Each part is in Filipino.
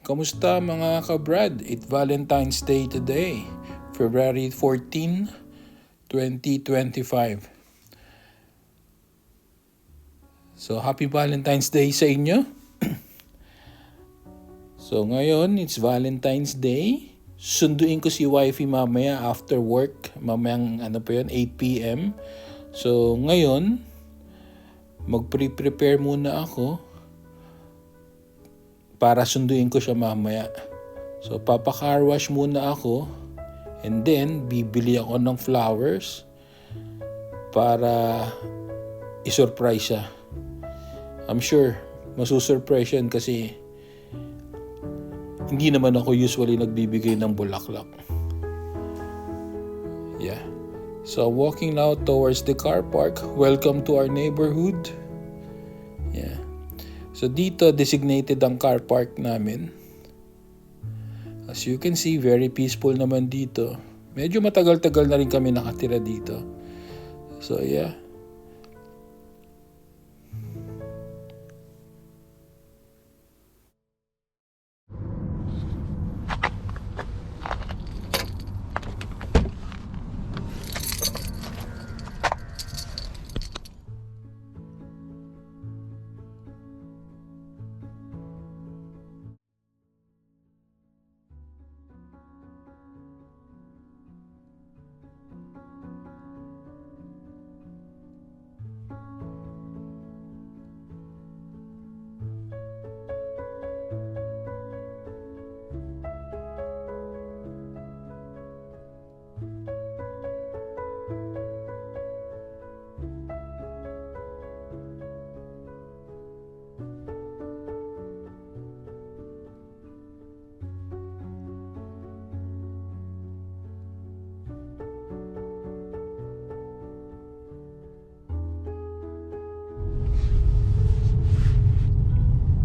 Kamusta mga kabrad? It's Valentine's Day today, February 14, 2025. So happy Valentine's Day sa inyo. So ngayon, it's Valentine's Day. Sunduin ko si wifey mamaya after work. Mamayang 8 p.m. So ngayon, mag-prepare muna ako para sunduin ko siya mamaya. So papa-car wash muna ako and then bibili ako ng flowers para i-surprise siya. I'm sure masusurprise yan kasi hindi naman ako usually nagbibigay ng bulaklak. Yeah. So walking now towards the car park. Welcome to our neighborhood. Yeah. So dito designated ang car park namin. As you can see, very peaceful naman dito. Medyo matagal-tagal na rin kami nakatira dito. So yeah.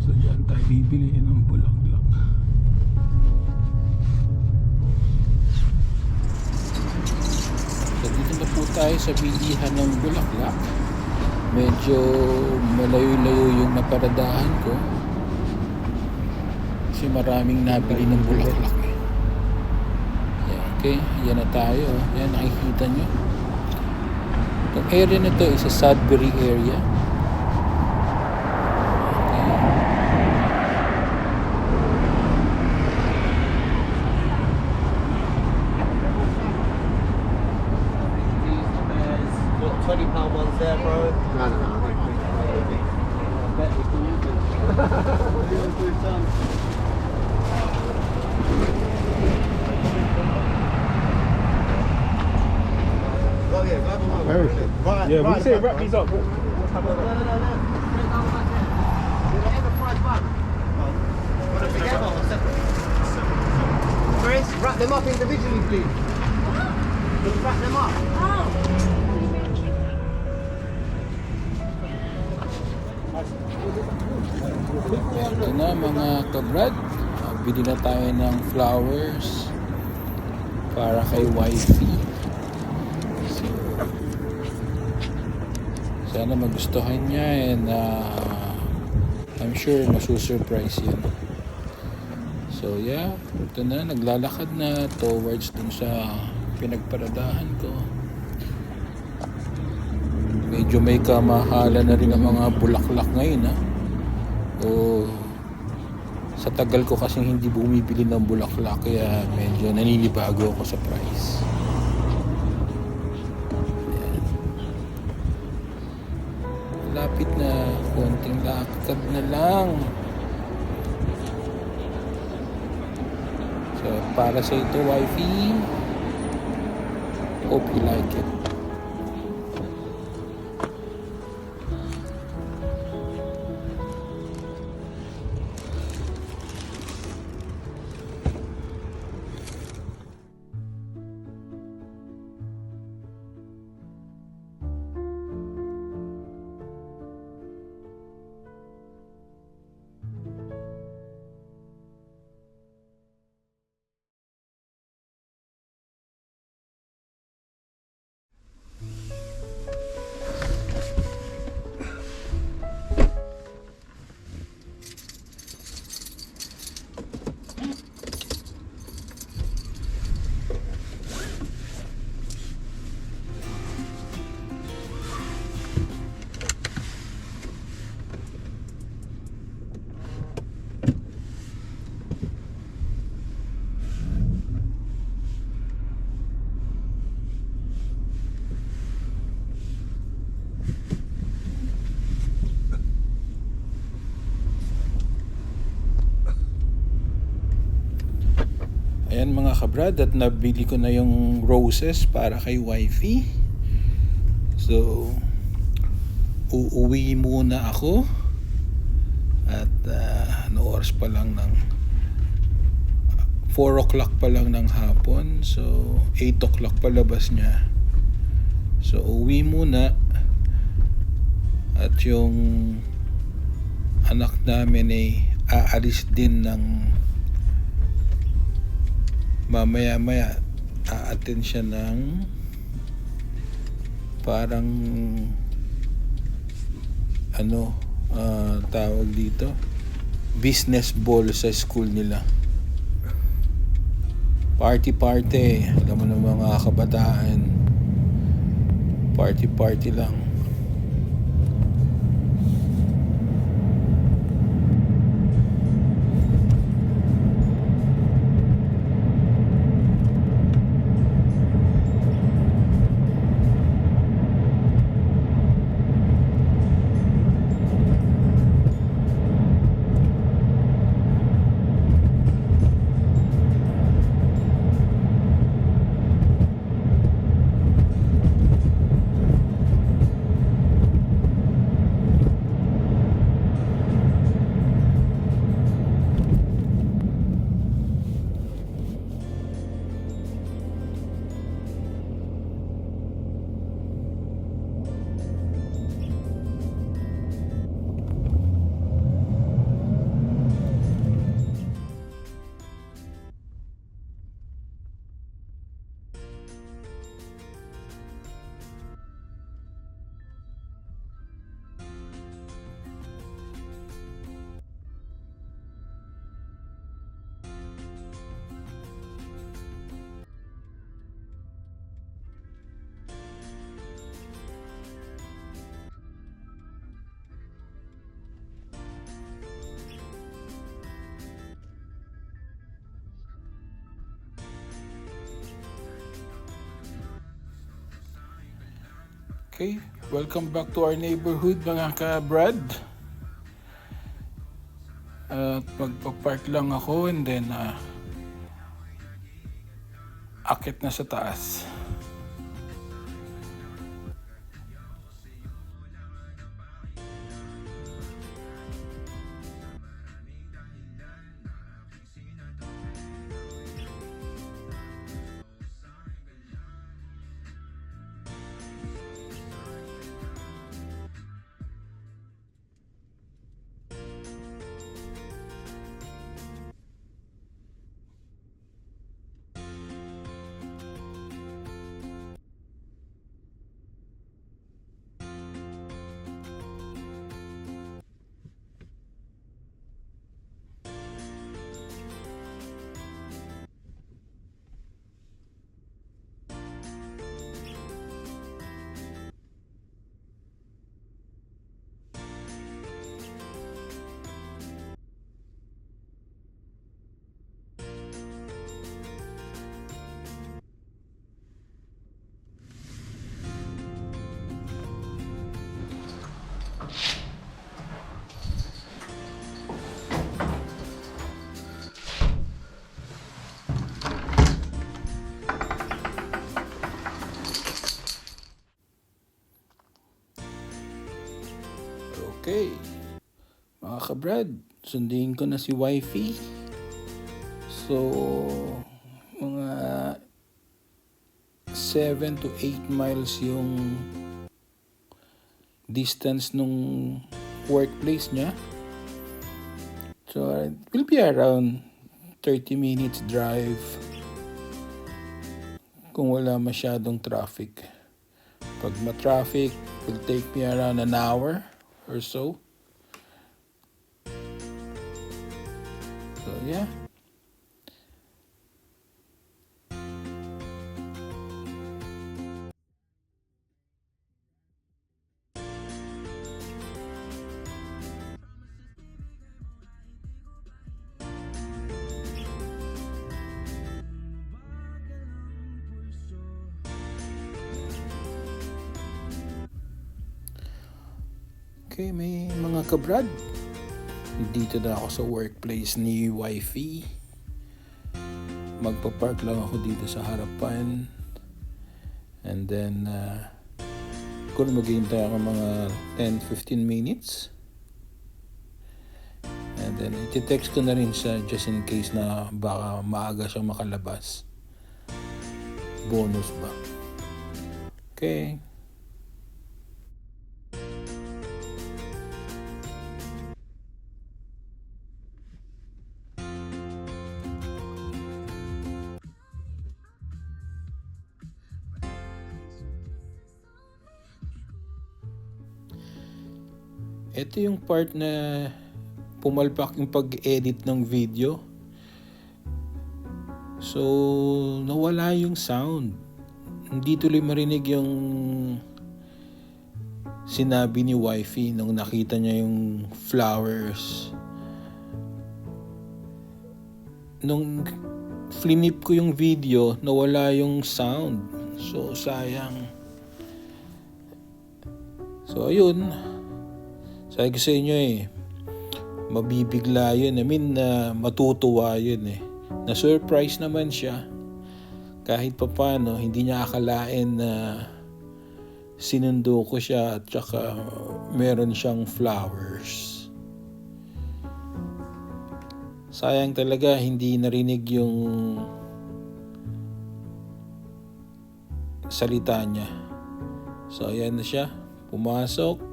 So dyan tayo bibiliin ng bulaklak. So dito na po tayo sa bilihan ng bulaklak. Medyo malayo-layo yung naparadahan ko kasi maraming nabili ng bulaklak. Yeah, okay, yan na tayo. Yan, nakikita nyo. Itong area na to is a Sudbury area. £20 ones there, bro. No. I bet we can use it. Oh yeah, grab them up. Right, Yeah, right, we say right, wrap these up. No. The enterprise bag. Want them together or separate? Chris, wrap them up individually, please. Just wrap them up. Ito na mga kabrad, bili na tayo ng flowers para kay wifey. So, sana magustuhan niya and I'm sure masusurprise yan. So yeah, ito na, naglalakad na towards dun sa pinagparadahan ko. Medyo may kamahalan na rin ang mga bulaklak ngayon sa tagal ko kasing hindi bumibili ng bulaklak kaya medyo naninibago ako sa price. Ayan. Lapit na, konting lakad na lang. So para sa ito wifey, hope you like it. ayan mga kabrad, at nabili ko na yung roses para kay wifey. So, uuwi muna ako. At ano oras pa lang ng 4 o'clock pa lang ng hapon. So, 8 o'clock palabas niya. So, uwi muna. At yung anak namin ay aalis din ng mamaya-maya. A-attend siya ng parang tawag dito, business ball sa school nila. Party, alam mo na mga kabataan, party lang. Okay, welcome back to our neighborhood mga ka-Brad. At magpa-park lang ako and then akit na sa taas. Okay, mga ka-Brad, sundin ko na si wifey. So, mga 7 to 8 miles yung distance nung workplace niya. So, it will be around 30 minutes drive kung wala masyadong traffic. Pag ma-traffic, it will take me around an hour or so. So yeah. Okay, may mga ka-Brad, dito na ako sa workplace ni wifey. magpa-park lang ako dito sa harapan. And then, kung maghihintay ako mga 10-15 minutes. And then, iti-text ko na rin siya just in case na baka maaga siyang makalabas. Bonus ba? Okay. Ito yung part na pumalpak yung pag-edit ng video. So, nawala yung sound. Hindi tuloy marinig yung sinabi ni wifey nung nakita niya yung flowers. Nung flinip ko yung video, nawala yung sound. So, sayang. So, ayun. Sabi ko sa inyo mabibigla yun. I mean, matutuwa yun Na-surprise naman siya. Kahit papano, hindi niya akalain na sinundo ko siya at saka meron siyang flowers. Sayang talaga, hindi narinig yung salita niya. So, ayan na siya. Pumasok.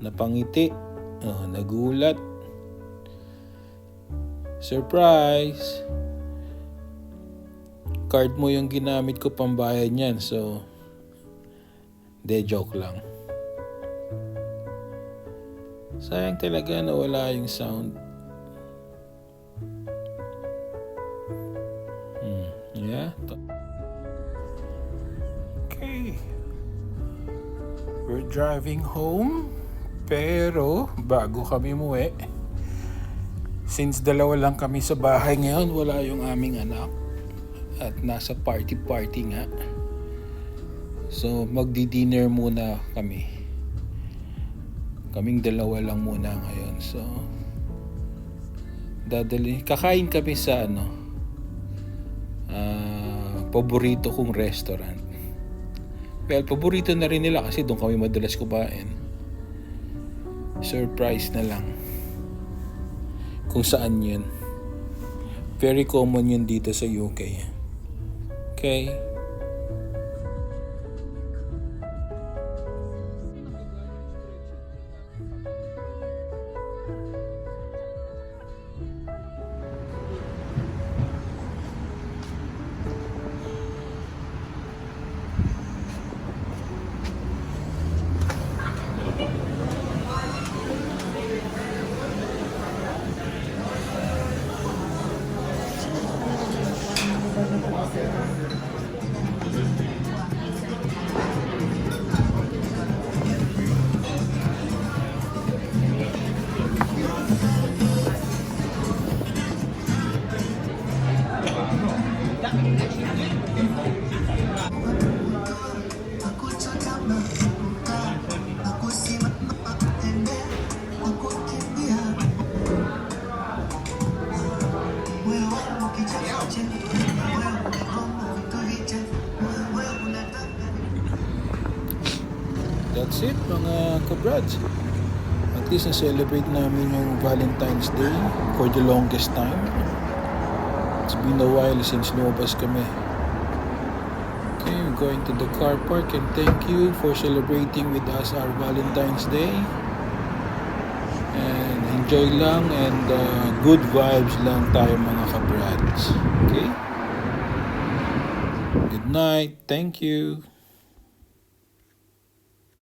Napangiti, nagulat, surprise. Card mo yung ginamit ko pambayad niyan, so joke lang. Sayang talaga na wala yung sound. Yeah. Okay. We're driving home. Pero, bago kami umuwi, since dalawa lang kami sa bahay ngayon, wala yung aming anak. At nasa party nga. So, magdi-dinner muna kami. Kaming dalawa lang muna ngayon. So, kakain kami sa paborito kong restaurant. Well, paborito na rin nila kasi doon kami madalas kumain. Surprise na lang kung saan yun. Very common yun dito sa UK. Okay. That's it mga kabrads. At least na-celebrate namin yung Valentine's Day for the longest time. It's been a while since lumabas kami. Okay, we're going to the car park and thank you for celebrating with us our Valentine's Day. And enjoy lang and good vibes lang tayo mga kabrads. Okay? Good night. Thank you.